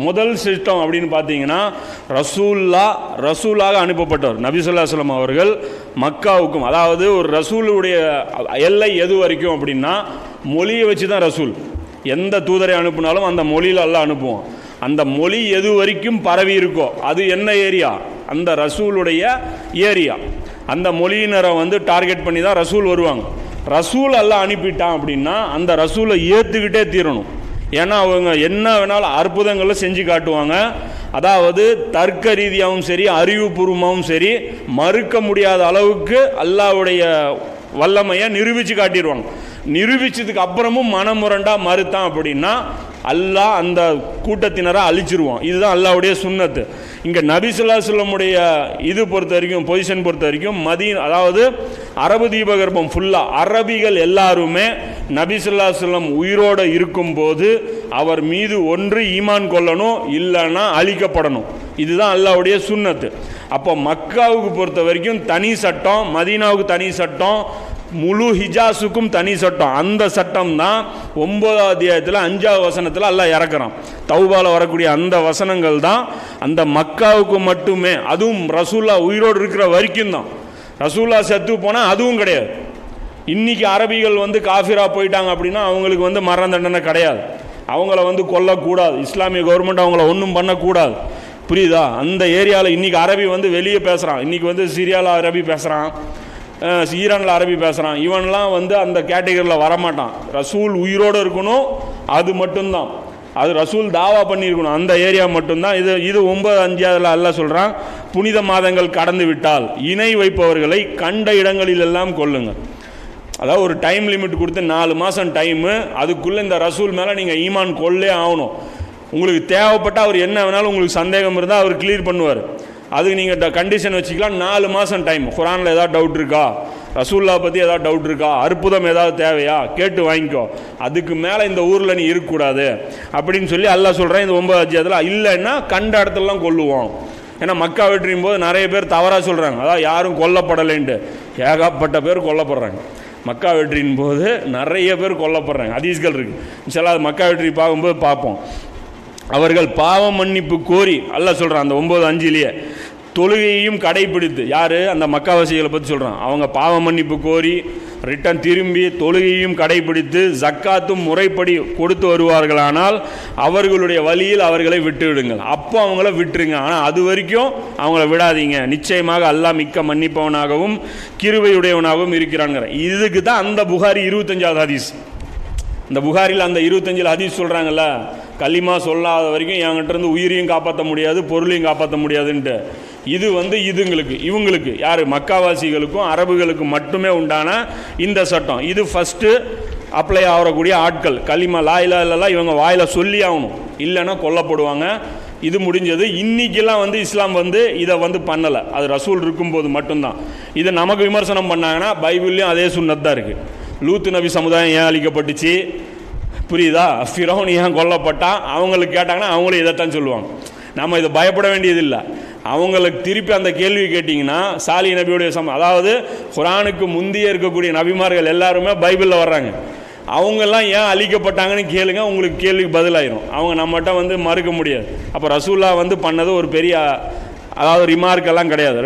முதல் சிஸ்டம் அப்படின்னு பார்த்தீங்கன்னா ரசூலாக அனுப்பப்பட்டவர் நபி ஸல்லல்லாஹு அலைஹி வஸல்லம் அவர்கள் மக்காவுக்கும், அதாவது ஒரு ரசூலுடைய எல்லை எது வரைக்கும் அப்படின்னா மொழியை வச்சு தான் ரசூல். எந்த தூதரை அனுப்புனாலும் அந்த மொழியில் அல்லாஹ் அனுப்புவோம். அந்த மொழி எது வரைக்கும் பரவி இருக்கோ அது என்ன ஏரியா, அந்த ரசூலுடைய ஏரியா. அந்த மொழியினரை டார்கெட் பண்ணி தான் ரசூல் வருவாங்க. ரசூல் அல்லாஹ் அனுப்பிட்டான் அப்படின்னா அந்த ரசூலை ஏற்றுக்கிட்டே தீரணும். ஏன்னா அவங்க என்ன வேணாலும் அற்புதங்களை செஞ்சு காட்டுவாங்க. அதாவது தர்க்க ரீதியாகவும் சரி அறிவுபூர்வமாகவும் சரி மறுக்க முடியாத அளவுக்கு அல்லாஹ்வுடைய வல்லமையை நிரூபித்து காட்டிடுவாங்க. நிரூபித்ததுக்கு அப்புறமும் மனமுரண்டா மறுத்தான் அப்படின்னா அல்லாஹ் அந்த கூட்டத்தினரை அழிச்சிருவான். இதுதான் அல்லாஹ்வுடைய சுன்னத்து. இங்கே நபி ஸல்லல்லாஹு அலைஹி வஸல்லம் இது பொறுத்த வரைக்கும், பொசிஷன் பொறுத்த வரைக்கும் அதாவது அரபு தீபகற்பம் ஃபுல்லாக அரபிகள் எல்லாருமே நபி ஸல்லல்லாஹு அலைஹி வஸல்லம் உயிரோடு இருக்கும்போது அவர் மீது ஒன்று ஈமான் கொள்ளணும், இல்லைன்னா அழிக்கப்படணும். இதுதான் அல்லாஹ்வுடைய சுன்னத்து. அப்போ மக்காவுக்கு பொறுத்த வரைக்கும் தனி சட்டம், மதீனாவுக்கு தனி சட்டம், முழு ஹிஜாஸுக்கும் தனி சட்டம். அந்த சட்டம் தான் 9ஆம் அத்தியாயத்தில் 5ஆவது வசனத்தில் அல்லாஹ் இறக்குறான். தௌபால வரக்கூடிய அந்த வசனங்கள் தான் அந்த மக்காவுக்கு மட்டுமே. அதுவும் ரசூல்லா உயிரோடு இருக்கிற வரைக்கும் தான். ரசூல்லா செத்து போனால் அதுவும் கிடையாது. இன்றைக்கி அரபிகள் காஃபிரா போயிட்டாங்க அப்படின்னா அவங்களுக்கு மரண தண்டனை கிடையாது. அவங்கள கொல்லக்கூடாது. இஸ்லாமிய கவர்மெண்ட் அவங்கள ஒன்றும் பண்ணக்கூடாது. புரியுதா? அந்த ஏரியாவில் இன்றைக்கி அரபி வெளியே பேசுகிறான். இன்றைக்கி சிரியாவில் அரபி பேசுகிறான், ஈரானில் அரபி பேசுகிறான். இவன்லாம் அந்த கேட்டகரியில் வரமாட்டான். ரசூல் உயிரோடு இருக்கணும், அது மட்டும்தான். அது ரசூல் தாவா பண்ணியிருக்கணும், அந்த ஏரியா மட்டும்தான். இது 9:5 அல்லாஹ் சொல்கிறான், புனித மாதங்கள் கடந்து விட்டால் இணை வைப்பவர்களை கண்ட இடங்களிலெல்லாம் கொல்லுங்கள். அதாவது ஒரு டைம் லிமிட் கொடுத்து 4 மாதம் டைமு, அதுக்குள்ளே இந்த ரசூல் மேலே நீங்கள் ஈமான் கொள்ளே ஆகணும். உங்களுக்கு தேவைப்பட்டால் அவர் என்ன வேணாலும் உங்களுக்கு சந்தேகம் இருந்தால் அவர் கிளியர் பண்ணுவார். அதுக்கு நீங்கள் கண்டிஷன் வச்சுக்கலாம். 4 மாதம் டைம். குரானில் ஏதாவது டவுட் இருக்கா, ரசூல்லா பற்றி ஏதாவது டவுட் இருக்கா, அற்புதம் ஏதாவது தேவையா கேட்டு வாங்கிக்கோ, அதுக்கு மேலே இந்த ஊரில் நீ இருக்கக்கூடாது அப்படின்னு சொல்லி அல்லாஹ் சொல்கிறேன். இந்த 9ஆம் அத்தியாயத்தில் இல்லைன்னா கண்ட இடத்துலலாம் கொல்லுவோம். ஏன்னா மக்கா வெற்றியும் போது நிறைய பேர் தவறாக சொல்கிறாங்க, அதாவது யாரும் கொல்லப்படலைன்ட்டு. ஏகப்பட்ட பேர் கொல்லப்படுறாங்க. மக்கா வெற்றியின் போது நிறைய பேர் கொல்லப்படுறாங்க. ஹதீஸ்கள் இருக்குது. சில மக்கா வெற்றி பார்க்கும்போது பார்ப்போம். அவர்கள் பாவ மன்னிப்பு கோரி அல்லாஹ் சொல்கிறான் அந்த 9:5 தொழுகையையும் கடைபிடித்து, யார் அந்த மக்காவாசிகளை பற்றி சொல்கிறான், அவங்க பாவ மன்னிப்பு கோரி ரிட்டன் திரும்பி தொழுகையும் கடைபிடித்து ஜக்காத்தும் முறைப்படி கொடுத்து வருவார்களானால் அவர்களுடைய வழியில் அவர்களை விட்டு விடுங்கள். அப்போ அவங்கள விட்டுருங்க. ஆனால் அது வரைக்கும் அவங்கள விடாதீங்க. நிச்சயமாக அல்லாஹ் மிக்க மன்னிப்பவனாகவும் கிருபையுடையவனாகவும் இருக்கிறாங்கிற. இதுக்கு தான் அந்த புகாரி 25ஆவது ஹதீஸ். இந்த புகாரில் அந்த 25 ஹதீஸ் சொல்கிறாங்கல்ல, கலிமா சொல்லாத வரைக்கும் என்கிட்ட இருந்து உயிரையும் காப்பாற்ற முடியாது, பொருளையும் காப்பாற்ற முடியாதுன்ட்டு. இது இவங்களுக்கு யார், மக்காவாசிகளுக்கும் அரபுகளுக்கும் மட்டுமே உண்டான இந்த சட்டம். இது ஃபஸ்ட்டு அப்ளை ஆகக்கூடிய ஆட்கள். கலிமா லா இலாஹா இல்லல்லாஹ் இவங்க வாயில் சொல்லி ஆகணும், இல்லைன்னா கொல்லப்படுவாங்க. இது முடிஞ்சது. இன்றைக்கெல்லாம் இஸ்லாம் இதை பண்ணலை. அது ரசூல் இருக்கும்போது மட்டும்தான். இதை நமக்கு விமர்சனம் பண்ணாங்கன்னா பைபிள்லேயும் அதே சுன்னத் தான் இருக்குது. லூத்து நபி சமுதாயம் ஏன் அழிக்கப்பட்டுச்சு, புரியுதா? ஃபிரௌன் ஏன் கொல்லப்பட்டான், அவங்களுக்கு கேட்டாங்கன்னா அவங்களும் இதைத்தான் சொல்லுவாங்க. நம்ம இதை பயப்பட வேண்டியதில்லை. அவங்களுக்கு திருப்பி அந்த கேள்வி கேட்டிங்கன்னா சாலி நபியுடைய அதாவது குர்ஆனுக்கு முந்தைய இருக்கக்கூடிய நபிமார்கள் எல்லாருமே பைபிளில் வர்றாங்க. அவங்கெல்லாம் ஏன் அழிக்கப்பட்டாங்கன்னு கேளுங்க, உங்களுக்கு கேள்விக்கு பதிலாயிரும். அவங்க நம்மகிட்ட மறுக்க முடியாது. அப்போ ரசூல்லா பண்ணது ஒரு பெரிய அதாவது ரிமார்க்கெல்லாம் கிடையாது.